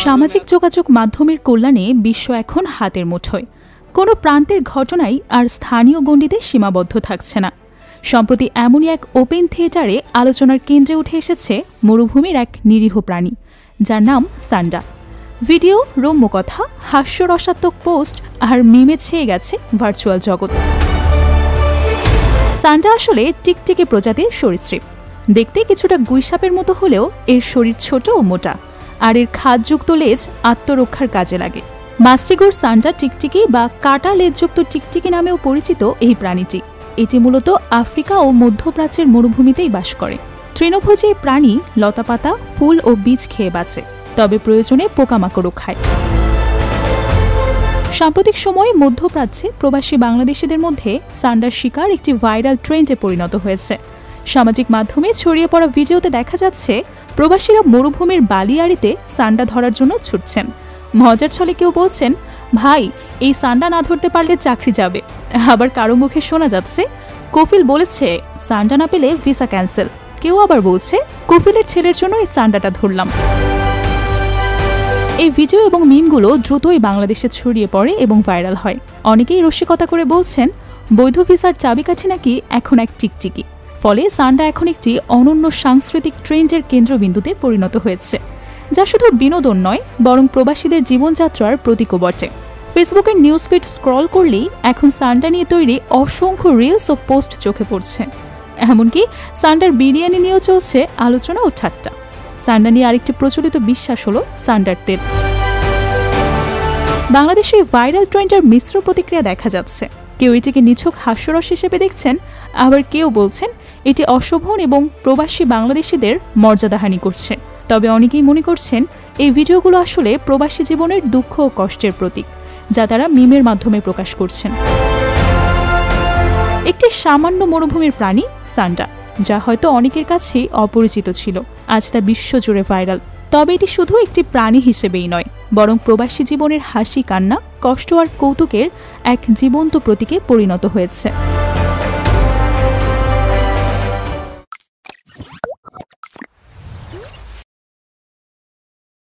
সামাজিক যোগাযোগ মাধ্যমের কল্যাণে বিশ্ব এখন হাতের মুঠোয়। কোনো প্রান্তের ঘটনাই আর স্থানীয় গণ্ডিতে সীমাবদ্ধ থাকছে না। সম্প্রতি এমনই এক ওপেন থিয়েটারে আলোচনার কেন্দ্রে উঠে এসেছে মরুভূমির এক নিরীহ প্রাণী, যার নাম সান্ডা। ভিডিও, রম্য কথা, হাস্যরসাত্মক পোস্ট আর মিমে ছেয়ে গেছে ভার্চুয়াল জগৎ। সান্ডা আসলে টিকটিকি প্রজাতির সরীসৃপ। দেখতে কিছুটা গুইসাপের মতো হলেও এর শরীর ছোট ও মোটা, আর এর খাদযুক্ত লেজ আত্মরক্ষার কাজে লাগে। মাস্টিগোর সান্ডা টিকটিকি বা কাটা লেজযুক্ত টিকটিকি নামেও পরিচিত এই প্রাণীটি। এটি মূলত আফ্রিকা ও মধ্যপ্রাচ্যের মরুভূমিতেই বাস করে। তৃণভোজী এই প্রাণী লতাপাতা, ফুল ও বীজ খেয়ে বাঁচে, তবে প্রয়োজনে পোকামাকড়ও খায়। সাম্প্রতিক সময়ে মধ্যপ্রাচ্যে প্রবাসী বাংলাদেশিদের মধ্যে সান্ডার শিকার একটি ভাইরাল ট্রেন্ডে পরিণত হয়েছে। সামাজিক মাধ্যমে ছড়িয়ে পড়া ভিডিওতে দেখা যাচ্ছে প্রবাসীরা মরুভূমির বালিয়াড়িতে সান্ডা ধরার জন্য ছুটছেন। মজার ছলে কেউ বলছেন, ভাই, এই সান্ডা না ধরতে পারলে চাকরি যাবে। আবার কারো মুখে শোনা যাচ্ছে, কফিল বলেছে সান্ডা না পেলে ভিসা ক্যান্সেল। কেউ আবার বলছে, কফিলের ছেলের জন্য এই সান্ডাটা ধরলাম। এই ভিডিও এবং মিমগুলো দ্রুতই বাংলাদেশে ছড়িয়ে পড়ে এবং ভাইরাল হয়। অনেকেই রসিকতা করে বলছেন, বৈধ ভিসার চাবিকাঠি নাকি এখন এক টিকটিকি। ফলে সান্ডা এখন একটি অনন্য সাংস্কৃতিক ট্রেন্ডের কেন্দ্রবিন্দুতে পরিণত হয়েছে, যা শুধু বিনোদন নয়, বরং প্রবাসীদের জীবনযাত্রার প্রতীকও বটে। ফেসবুকের নিউজ ফিড স্ক্রল করলেই এখন সান্ডা নিয়ে তৈরি অসংখ্য রিলস ও পোস্ট চোখে পড়ছে। এমনকি সান্ডার বিরিয়ানি নিয়েও চলছে আলোচনা ও ঠাট্টা। সান্ডা নিয়ে আরেকটি প্রচলিত বিশ্বাস হলো সান্ডার তেল। বাংলাদেশে ভাইরাল ট্রেন্ডের মিশ্র প্রতিক্রিয়া দেখা যাচ্ছে। কেউ এটিকে নিছক হাস্যরস হিসেবে দেখছেন, আবার কেউ বলছেন এটি অশোভন এবং প্রবাসী বাংলাদেশিদের মর্যাদাহানি করছে। তবে অনেকেই মনে করছেন এই ভিডিওগুলো আসলে প্রবাসী জীবনের দুঃখ ও কষ্টের প্রতীক, যা তারা মিমের মাধ্যমে প্রকাশ করছেন। একটি সামান্য মরুভূমির প্রাণী সান্ডা, যা হয়তো অনেকের কাছেই অপরিচিত ছিল, আজ তা বিশ্বজুড়ে ভাইরাল। তবে এটি শুধু একটি প্রাণী হিসেবেই নয়, বরং প্রবাসী জীবনের হাসি, কান্না, কষ্ট আর কৌতুকের এক জীবন্ত প্রতীকে পরিণত হয়েছে।